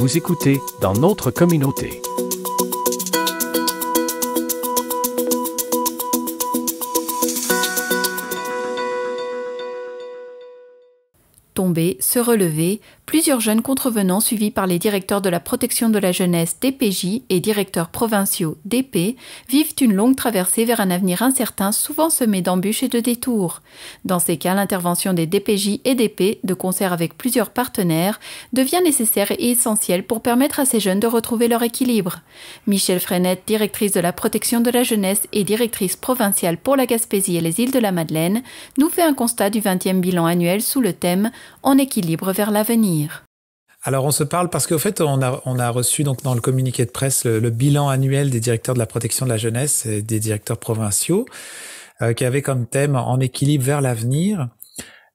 Vous écoutez dans notre communauté. Tomber, se relever, plusieurs jeunes contrevenants suivis par les directeurs de la protection de la jeunesse DPJ et directeurs provinciaux DP vivent une longue traversée vers un avenir incertain souvent semé d'embûches et de détours. Dans ces cas, l'intervention des DPJ et DP, de concert avec plusieurs partenaires, devient nécessaire et essentielle pour permettre à ces jeunes de retrouver leur équilibre. Michèle Frenette, directrice de la protection de la jeunesse et directrice provinciale pour la Gaspésie et les îles de la Madeleine, nous fait un constat du 20e bilan annuel sous le thème « En équilibre vers l'avenir ». Alors on se parle parce qu'au fait on a reçu donc dans le communiqué de presse le bilan annuel des directeurs de la protection de la jeunesse et des directeurs provinciaux qui avait comme thème en équilibre vers l'avenir.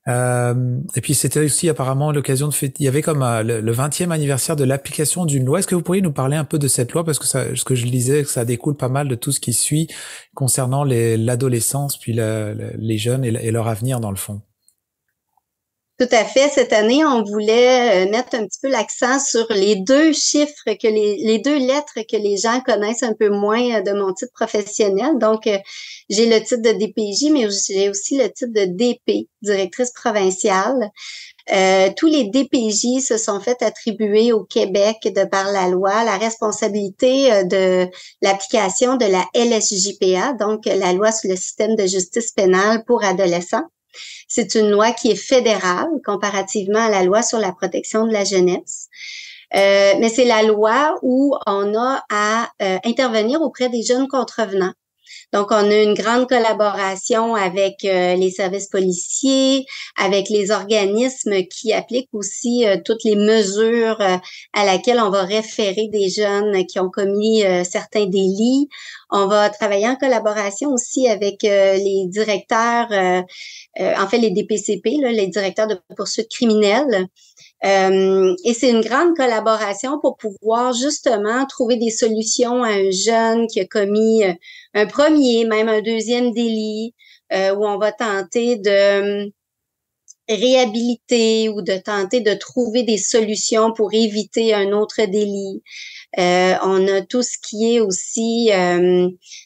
Et puis c'était aussi apparemment l'occasion de fêter. Il y avait comme le 20e anniversaire de l'application d'une loi. Est-ce que vous pourriez nous parler un peu de cette loi parce que ça, ce que je lisais, que ça découle pas mal de tout ce qui suit concernant l'adolescence puis les jeunes et leur avenir dans le fond. Tout à fait. Cette année, on voulait mettre un petit peu l'accent sur les deux chiffres, les deux lettres que les gens connaissent un peu moins de mon titre professionnel. Donc, j'ai le titre de DPJ, mais j'ai aussi le titre de DP, directrice provinciale. Tous les DPJ se sont fait attribuer au Québec de par la loi la responsabilité de l'application de la LSJPA, donc la loi sur le système de justice pénale pour adolescents. C'est une loi qui est fédérale comparativement à la loi sur la protection de la jeunesse. Mais c'est la loi où on a à intervenir auprès des jeunes contrevenants. Donc, on a une grande collaboration avec les services policiers, avec les organismes qui appliquent aussi toutes les mesures à laquelles on va référer des jeunes qui ont commis certains délits. On va travailler en collaboration aussi avec les directeurs, en fait les DPCP, là, les directeurs de poursuites criminelles. Et c'est une grande collaboration pour pouvoir justement trouver des solutions à un jeune qui a commis un premier, même un deuxième délit, où on va tenter de réhabiliter ou de tenter de trouver des solutions pour éviter un autre délit. On a tout ce qui est aussi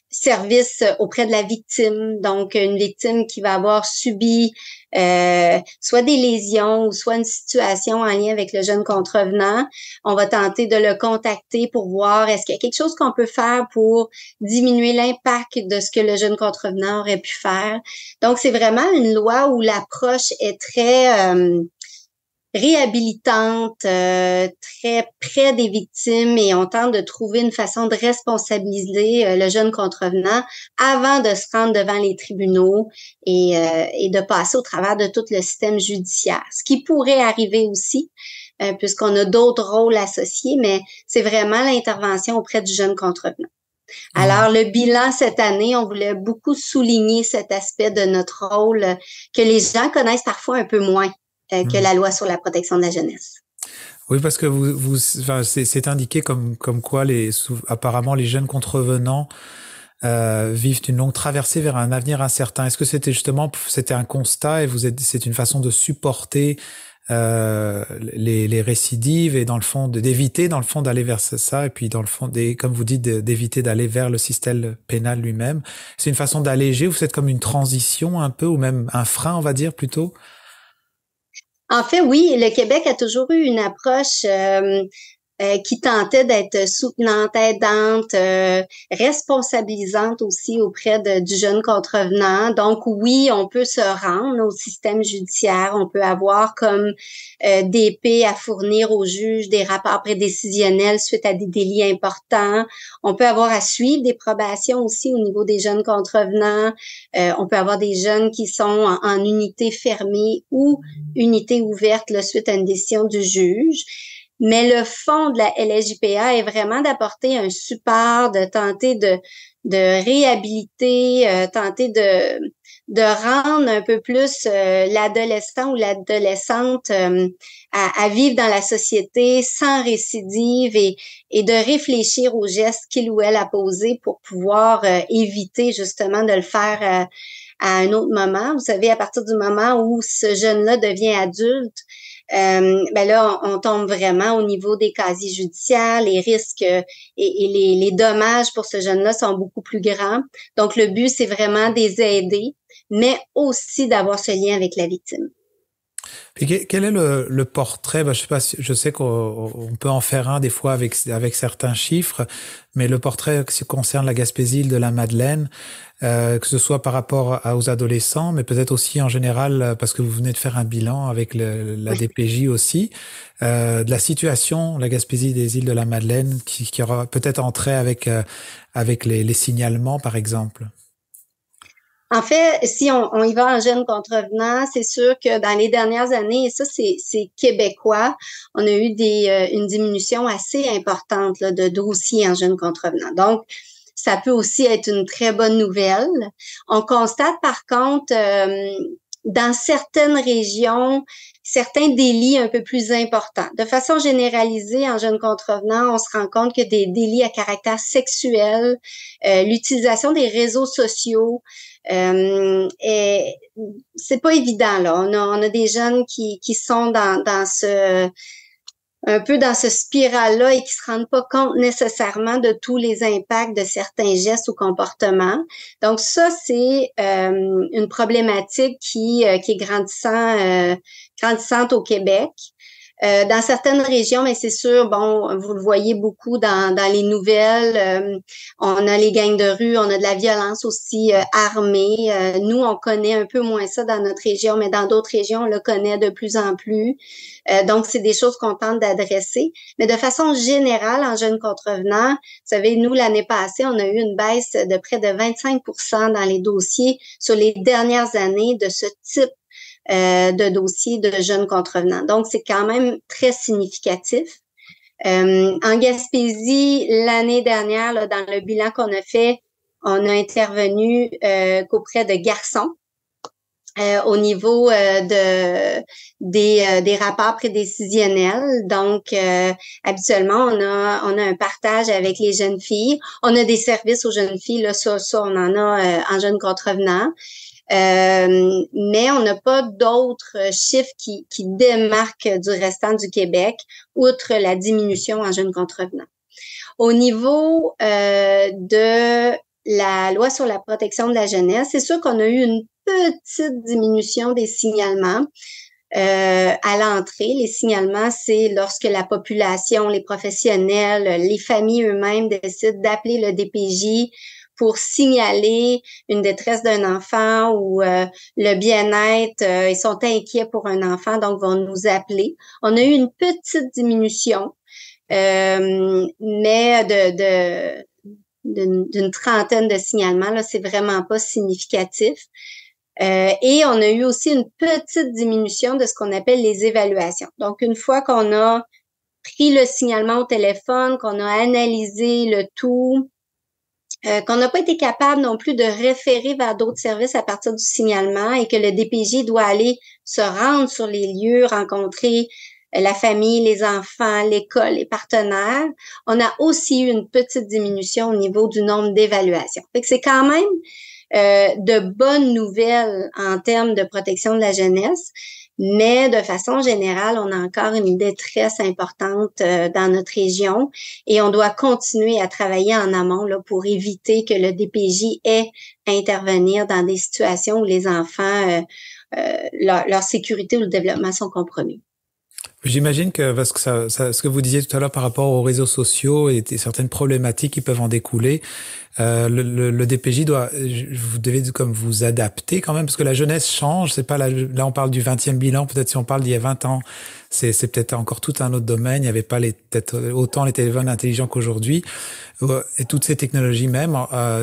service auprès de la victime, donc une victime qui va avoir subi soit des lésions ou soit une situation en lien avec le jeune contrevenant. On va tenter de le contacter pour voir est-ce qu'il y a quelque chose qu'on peut faire pour diminuer l'impact de ce que le jeune contrevenant aurait pu faire. Donc, c'est vraiment une loi où l'approche est très réhabilitante, très près des victimes et on tente de trouver une façon de responsabiliser le jeune contrevenant avant de se rendre devant les tribunaux et de passer au travers de tout le système judiciaire. Ce qui pourrait arriver aussi, puisqu'on a d'autres rôles associés, mais c'est vraiment l'intervention auprès du jeune contrevenant. Alors, le bilan cette année, on voulait beaucoup souligner cet aspect de notre rôle que les gens connaissent parfois un peu moins que la loi sur la protection de la jeunesse. Oui, parce que enfin, c'est indiqué comme quoi apparemment les jeunes contrevenants vivent une longue traversée vers un avenir incertain. Est-ce que c'était un constat et c'est une façon de supporter les récidives et dans le fond d'éviter dans le fond d'aller vers ça et puis dans le fond comme vous dites d'éviter d'aller vers le système pénal lui-même. C'est une façon d'alléger ou c'est comme une transition un peu ou même un frein on va dire plutôt? En fait, oui, le Québec a toujours eu une approche qui tentait d'être soutenante, aidante, responsabilisante aussi auprès du jeune contrevenant. Donc oui, on peut se rendre au système judiciaire, on peut avoir comme DP à fournir au juge des rapports prédécisionnels suite à des délits importants. On peut avoir à suivre des probations aussi au niveau des jeunes contrevenants. On peut avoir des jeunes qui sont en unité fermée ou unité ouverte là, suite à une décision du juge. Mais le fond de la LSJPA est vraiment d'apporter un support, de tenter de réhabiliter, tenter de rendre un peu plus l'adolescent ou l'adolescente à vivre dans la société sans récidive et de réfléchir aux gestes qu'il ou elle a posés pour pouvoir éviter justement de le faire à un autre moment. Vous savez, à partir du moment où ce jeune-là devient adulte, ben là, on tombe vraiment au niveau des casiers judiciaires, les risques et les dommages pour ce jeune-là sont beaucoup plus grands. Donc, le but, c'est vraiment de les aider, mais aussi d'avoir ce lien avec la victime. Puis quel est le portrait? Ben, je sais pas, je sais qu'on peut en faire un des fois avec certains chiffres, mais le portrait qui concerne la Gaspésie, île de la Madeleine, que ce soit par rapport aux adolescents, mais peut-être aussi en général, parce que vous venez de faire un bilan avec la DPJ aussi, de la situation, la Gaspésie des îles de la Madeleine, qui aura peut-être entré avec les signalements, par exemple. En fait, si on y va en jeunes contrevenants, c'est sûr que dans les dernières années, et ça c'est québécois, on a eu une diminution assez importante là, de dossiers en jeunes contrevenants. Donc, ça peut aussi être une très bonne nouvelle. On constate par contre, dans certaines régions, certains délits un peu plus importants. De façon généralisée, en jeunes contrevenants, on se rend compte que des délits à caractère sexuel, l'utilisation des réseaux sociaux, et c'est pas évident là. On a des jeunes qui sont dans ce un peu dans ce spirale-là et qui se rendent pas compte nécessairement de tous les impacts de certains gestes ou comportements. Donc ça, c'est une problématique qui est grandissante au Québec. Dans certaines régions, mais c'est sûr, bon, vous le voyez beaucoup dans les nouvelles, on a les gangs de rue, on a de la violence aussi armée. Nous, on connaît un peu moins ça dans notre région, mais dans d'autres régions, on le connaît de plus en plus. Donc, c'est des choses qu'on tente d'adresser. Mais de façon générale, en jeunes contrevenants, vous savez, nous, l'année passée, on a eu une baisse de près de 25% dans les dossiers sur les dernières années de ce type de dossiers de jeunes contrevenants. Donc, c'est quand même très significatif. En Gaspésie, l'année dernière, là, dans le bilan qu'on a fait, on a intervenu qu'auprès de garçons au niveau des rapports prédécisionnels. Donc, habituellement, on a un partage avec les jeunes filles. On a des services aux jeunes filles, là, ça on en a en jeunes contrevenants. Mais on n'a pas d'autres chiffres qui démarquent du restant du Québec, outre la diminution en jeunes contrevenants. Au niveau de la loi sur la protection de la jeunesse, c'est sûr qu'on a eu une petite diminution des signalements à l'entrée. Les signalements, c'est lorsque la population, les professionnels, les familles eux-mêmes décident d'appeler le DPJ pour signaler une détresse d'un enfant ou le bien-être, ils sont inquiets pour un enfant, donc vont nous appeler. On a eu une petite diminution, mais d'une trentaine de signalements, là, c'est vraiment pas significatif. Et on a eu aussi une petite diminution de ce qu'on appelle les évaluations. Donc, une fois qu'on a pris le signalement au téléphone, qu'on a analysé le tout, qu'on n'a pas été capable non plus de référer vers d'autres services à partir du signalement et que le DPJ doit aller se rendre sur les lieux, rencontrer la famille, les enfants, l'école, les partenaires, on a aussi eu une petite diminution au niveau du nombre d'évaluations. Fait que c'est quand même de bonnes nouvelles en termes de protection de la jeunesse, mais de façon générale, on a encore une détresse importante dans notre région et on doit continuer à travailler en amont là, pour éviter que le DPJ ait à intervenir dans des situations où les enfants, leur sécurité ou le développement sont compromis. J'imagine que, parce que ce que vous disiez tout à l'heure par rapport aux réseaux sociaux et certaines problématiques qui peuvent en découler, le DPJ vous devez comme vous adapter quand même, parce que la jeunesse change. C'est pas là on parle du 20e bilan, peut-être si on parle d'il y a 20 ans, c'est peut-être encore tout un autre domaine. Il n'y avait pas peut-être autant les téléphones intelligents qu'aujourd'hui, et toutes ces technologies même.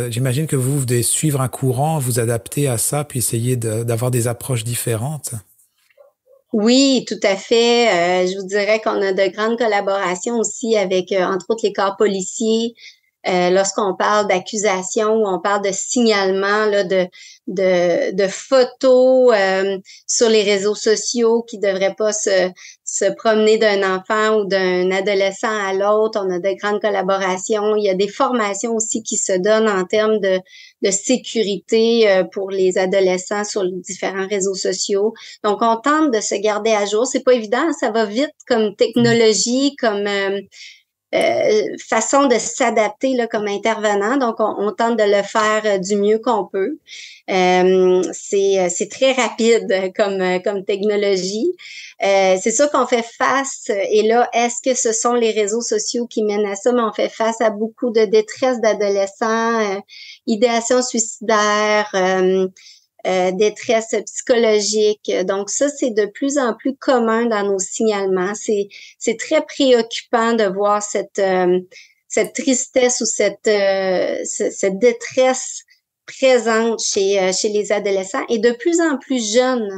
J'imagine que vous devez suivre un courant, vous adapter à ça, puis essayer d'avoir des approches différentes. Oui, tout à fait. Je vous dirais qu'on a de grandes collaborations aussi avec, entre autres, les corps policiers. lorsqu'on parle d'accusation ou on parle de signalement là, de photos sur les réseaux sociaux qui devraient pas se promener d'un enfant ou d'un adolescent à l'autre. On a de grandes collaborations. Il y a des formations aussi qui se donnent en termes de sécurité pour les adolescents sur les différents réseaux sociaux. Donc, on tente de se garder à jour. C'est pas évident, ça va vite comme technologie, comme façon de s'adapter là, comme intervenant. Donc, on tente de le faire du mieux qu'on peut. C'est très rapide comme technologie. C'est sûr qu'on fait face, et là, est-ce que ce sont les réseaux sociaux qui mènent à ça? Mais on fait face à beaucoup de détresse d'adolescents, idéation suicidaire, détresse psychologique. Donc ça, c'est de plus en plus commun dans nos signalements. C'est très préoccupant de voir cette tristesse ou cette détresse présente chez les adolescents et de plus en plus jeunes.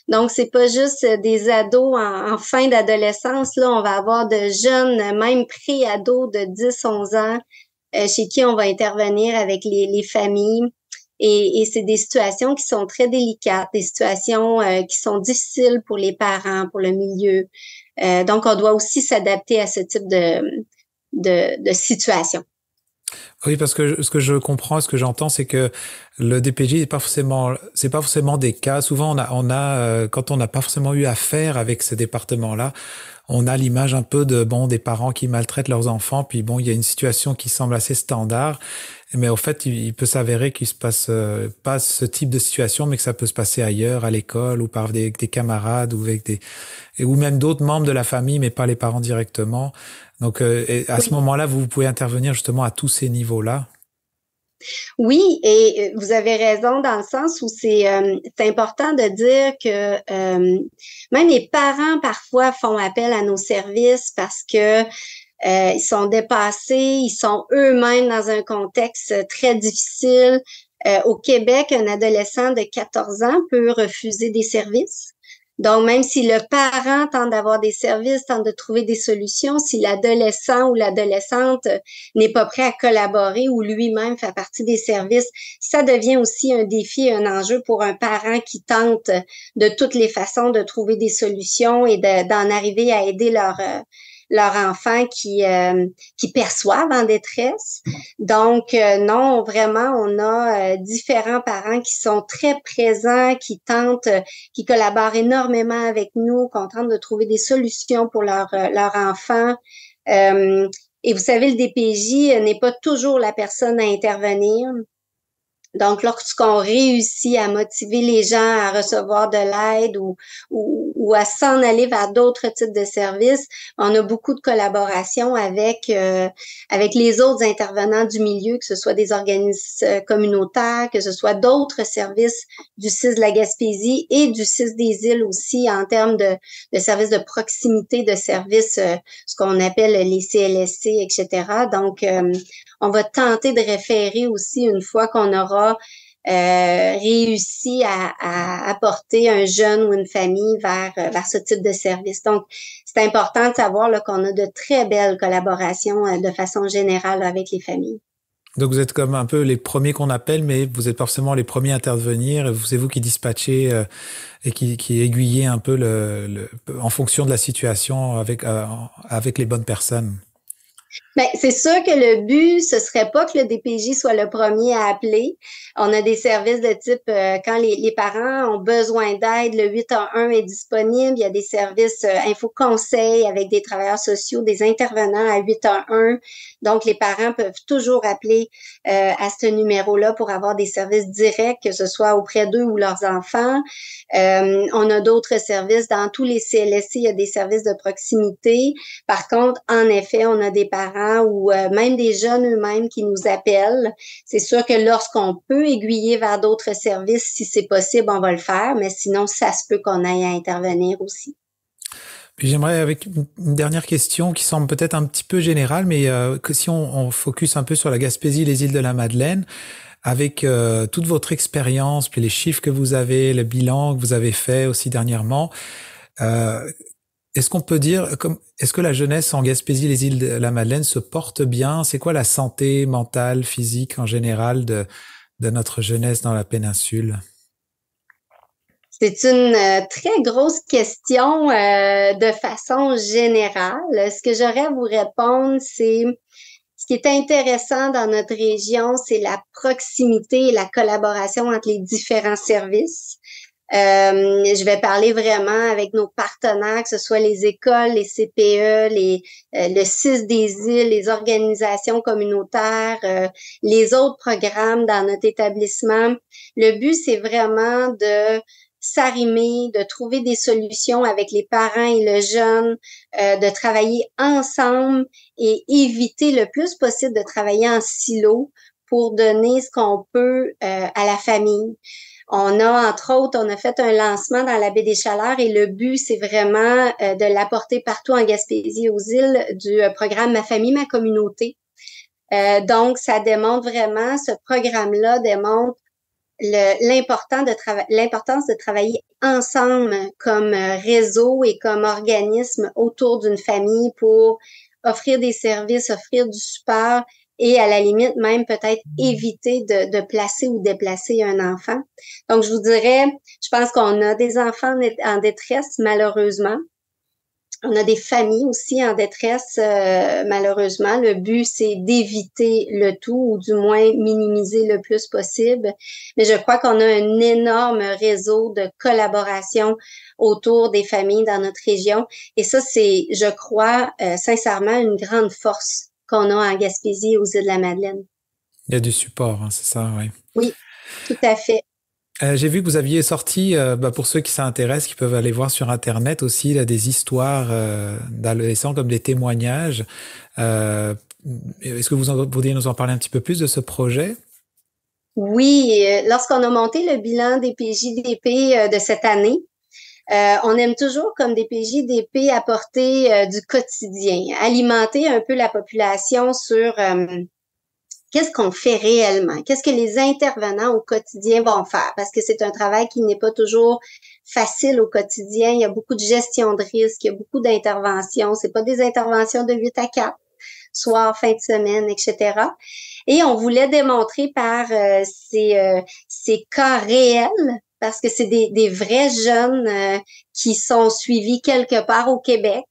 Donc, c'est pas juste des ados en fin d'adolescence. Là, on va avoir de jeunes, même pré-ados de 10-11 ans, chez qui on va intervenir avec les familles. Et c'est des situations qui sont très délicates, des situations qui sont difficiles pour les parents, pour le milieu. Donc, on doit aussi s'adapter à ce type de situation. Oui, parce que ce que je comprends, ce que j'entends, c'est que le DPJ c'est pas forcément des cas. Souvent, quand on n'a pas forcément eu affaire avec ce département-là, on a l'image un peu des parents qui maltraitent leurs enfants, puis il y a une situation qui semble assez standard, mais au fait, il peut s'avérer qu'il se passe pas ce type de situation, mais que ça peut se passer ailleurs, à l'école, ou par des camarades, ou même d'autres membres de la famille, mais pas les parents directement. Donc, à ce moment-là, vous pouvez intervenir justement à tous ces niveaux-là. Oui, et vous avez raison dans le sens où c'est important de dire que même les parents parfois font appel à nos services parce que ils sont dépassés, ils sont eux-mêmes dans un contexte très difficile. Au Québec, un adolescent de 14 ans peut refuser des services. Donc, même si le parent tente d'avoir des services, tente de trouver des solutions, si l'adolescent ou l'adolescente n'est pas prêt à collaborer ou lui-même fait partie des services, ça devient aussi un défi, un enjeu pour un parent qui tente de toutes les façons de trouver des solutions et d'en arriver à aider leur enfant qui perçoivent en détresse. Donc, non, vraiment, on a différents parents qui sont très présents, qui tentent, qui collaborent énormément avec nous, qu'on tente de trouver des solutions pour leur enfant. Et vous savez, le DPJ n'est pas toujours la personne à intervenir. Donc, lorsqu'on réussit à motiver les gens à recevoir de l'aide ou à s'en aller vers d'autres types de services, on a beaucoup de collaboration avec les autres intervenants du milieu, que ce soit des organismes communautaires, que ce soit d'autres services du CIS de la Gaspésie et du CIS des Îles aussi en termes de services de proximité, de services, ce qu'on appelle les CLSC, etc. Donc, on va tenter de référer aussi une fois qu'on aura réussi à apporter un jeune ou une famille vers ce type de service. Donc, c'est important de savoir là, qu'on a de très belles collaborations de façon générale avec les familles. Donc, vous êtes comme un peu les premiers qu'on appelle, mais vous n'êtes pas forcément les premiers à intervenir. C'est vous qui dispatchez et qui aiguillez un peu en fonction de la situation avec les bonnes personnes. Ben, c'est sûr que le but, ce serait pas que le DPJ soit le premier à appeler. On a des services de type, quand les parents ont besoin d'aide, le 811 est disponible. Il y a des services info-conseil avec des travailleurs sociaux, des intervenants à 811. Donc, les parents peuvent toujours appeler à ce numéro-là pour avoir des services directs, que ce soit auprès d'eux ou leurs enfants. On a d'autres services. Dans tous les CLSC, il y a des services de proximité. Par contre, en effet, on a des parents ou même des jeunes eux-mêmes qui nous appellent. C'est sûr que lorsqu'on peut aiguiller vers d'autres services, si c'est possible, on va le faire, mais sinon, ça se peut qu'on aille à intervenir aussi. Puis j'aimerais, avec une dernière question qui semble peut-être un petit peu générale, mais que si on focus un peu sur la Gaspésie, les îles de la Madeleine, avec toute votre expérience, puis les chiffres que vous avez, le bilan que vous avez fait aussi dernièrement, est-ce qu'on peut dire, est-ce que la jeunesse en Gaspésie, les îles de la Madeleine se porte bien? C'est quoi la santé mentale, physique en général de notre jeunesse dans la péninsule? C'est une très grosse question de façon générale. Ce que j'aurais à vous répondre, c'est ce qui est intéressant dans notre région, c'est la proximité et la collaboration entre les différents services. Je vais parler vraiment avec nos partenaires, que ce soit les écoles, les CPE, le CIS des îles, les organisations communautaires, les autres programmes dans notre établissement. Le but, c'est vraiment de s'arrimer, de trouver des solutions avec les parents et le jeune, de travailler ensemble et éviter le plus possible de travailler en silo pour donner ce qu'on peut à la famille. On a, entre autres, on a fait un lancement dans la baie des Chaleurs et le but, c'est vraiment de l'apporter partout en Gaspésie, aux îles, du programme Ma famille, ma communauté. Donc, ça démontre vraiment, ce programme-là démontre l'importance de travailler ensemble comme réseau et comme organisme autour d'une famille pour offrir des services, offrir du support et à la limite même peut-être éviter de placer ou déplacer un enfant. Donc, je vous dirais, je pense qu'on a des enfants en détresse, malheureusement. On a des familles aussi en détresse, malheureusement. Le but, c'est d'éviter le tout ou du moins minimiser le plus possible. Mais je crois qu'on a un énorme réseau de collaboration autour des familles dans notre région. Et ça, c'est, je crois, sincèrement, une grande force qu'on a en Gaspésie et aux îles de la Madeleine. Il y a du support, hein, c'est ça, oui. Oui, tout à fait. J'ai vu que vous aviez sorti, pour ceux qui s'intéressent, qui peuvent aller voir sur Internet aussi, là, des histoires d'adolescents comme des témoignages. Est-ce que vous pourriez nous en parler un petit peu plus de ce projet? Oui, lorsqu'on a monté le bilan des PJDP de cette année, on aime toujours, comme des PJDP, apporter du quotidien, alimenter un peu la population sur qu'est-ce qu'on fait réellement, qu'est-ce que les intervenants au quotidien vont faire, parce que c'est un travail qui n'est pas toujours facile au quotidien. Il y a beaucoup de gestion de risque, il y a beaucoup d'interventions. C'est pas des interventions de 8 à 4, soir, fin de semaine, etc. Et on voulait démontrer par ces cas réels, parce que c'est des vrais jeunes qui sont suivis quelque part au Québec,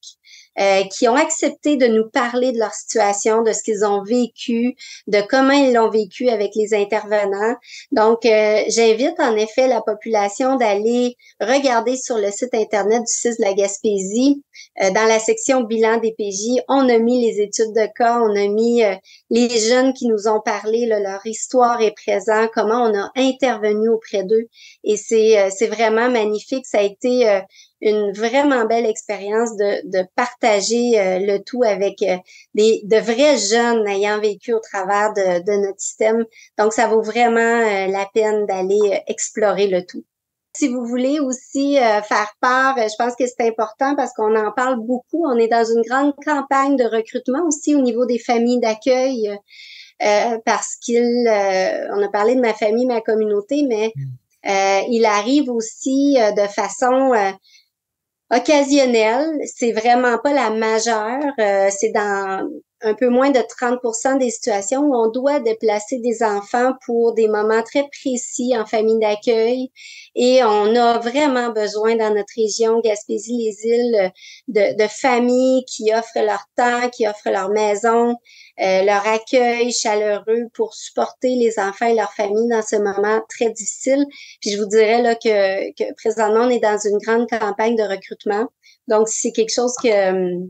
qui ont accepté de nous parler de leur situation, de ce qu'ils ont vécu, de comment ils l'ont vécu avec les intervenants. Donc, j'invite en effet la population d'aller regarder sur le site Internet du CIS de la Gaspésie. Dans la section bilan des PJ, on a mis les études de cas, on a mis les jeunes qui nous ont parlé, là, leur histoire est présente, comment on a intervenu auprès d'eux. Et c'est vraiment magnifique. Ça a été une vraiment belle expérience de partager le tout avec de vrais jeunes ayant vécu au travers de notre système. Donc, ça vaut vraiment la peine d'aller explorer le tout. Si vous voulez aussi faire part, je pense que c'est important parce qu'on en parle beaucoup. On est dans une grande campagne de recrutement aussi au niveau des familles d'accueil parce on a parlé de ma famille, ma communauté, mais il arrive aussi de façon occasionnelle. C'est vraiment pas la majeure. C'est dans un peu moins de 30% des situations où on doit déplacer des enfants pour des moments très précis en famille d'accueil. Et on a vraiment besoin dans notre région, Gaspésie-les-Îles, de familles qui offrent leur temps, qui offrent leur maison, leur accueil chaleureux pour supporter les enfants et leurs familles dans ce moment très difficile. Puis je vous dirais là que présentement, on est dans une grande campagne de recrutement. Donc, si c'est quelque chose que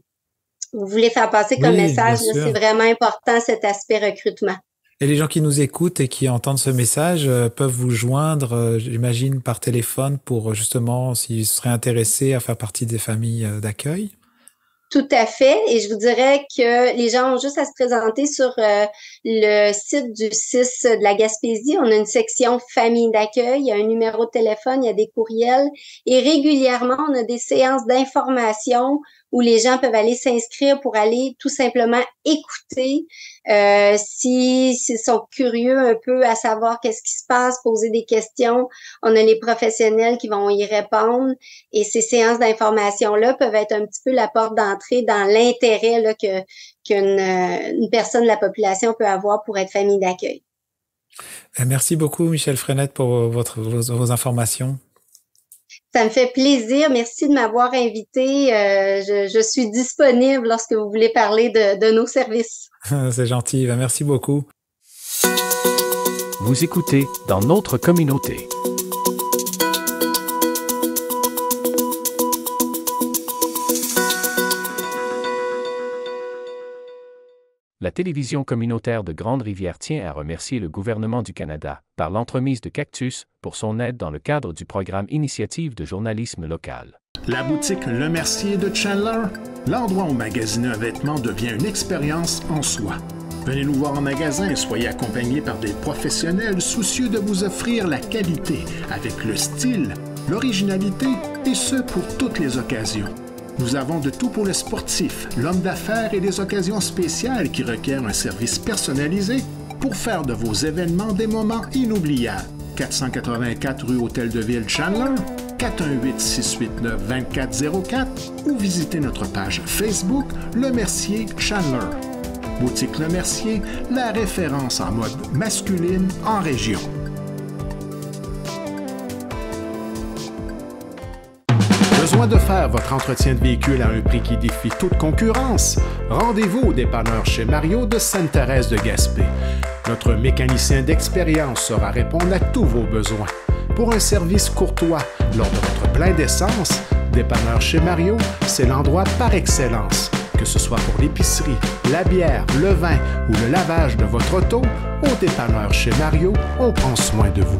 vous voulez faire passer comme message, là, c'est vraiment important cet aspect recrutement. Et les gens qui nous écoutent et qui entendent ce message peuvent vous joindre, j'imagine, par téléphone pour justement, s'ils seraient intéressés à faire partie des familles d'accueil? Tout à fait. Et je vous dirais que les gens ont juste à se présenter sur le site du CIS de la Gaspésie. On a une section famille d'accueil, il y a un numéro de téléphone, il y a des courriels. Et régulièrement, on a des séances d'information où les gens peuvent aller s'inscrire pour aller tout simplement écouter s'ils sont curieux un peu à savoir qu'est-ce qui se passe, poser des questions. On a les professionnels qui vont y répondre et ces séances d'information-là peuvent être un petit peu la porte d'entrée dans l'intérêt là, qu'une personne de la population peut avoir pour être famille d'accueil. Merci beaucoup, Michèle Frenette, pour vos informations. Ça me fait plaisir. Merci de m'avoir invité. Je suis disponible lorsque vous voulez parler de nos services. C'est gentil. Merci beaucoup. Vous écoutez Dans notre communauté. La télévision communautaire de Grande-Rivière tient à remercier le gouvernement du Canada, par l'entremise de Cactus, pour son aide dans le cadre du programme Initiative de journalisme local. La boutique Le Mercier de Chandler, l'endroit où magasiner un vêtement devient une expérience en soi. Venez nous voir en magasin et soyez accompagnés par des professionnels soucieux de vous offrir la qualité, avec le style, l'originalité, et ce pour toutes les occasions. Nous avons de tout pour les sportifs, l'homme d'affaires et les occasions spéciales qui requièrent un service personnalisé pour faire de vos événements des moments inoubliables. 484 rue Hôtel de Ville Chandler, 418-689-2404 ou visitez notre page Facebook Le Mercier Chandler. Boutique Le Mercier, la référence en mode masculine en région. Besoin de faire votre entretien de véhicule à un prix qui défie toute concurrence? Rendez-vous au dépanneur chez Mario de Sainte-Thérèse de Gaspé. Notre mécanicien d'expérience saura répondre à tous vos besoins. Pour un service courtois lors de votre plein d'essence, dépanneur chez Mario, c'est l'endroit par excellence. Que ce soit pour l'épicerie, la bière, le vin ou le lavage de votre auto, au dépanneur chez Mario, on prend soin de vous.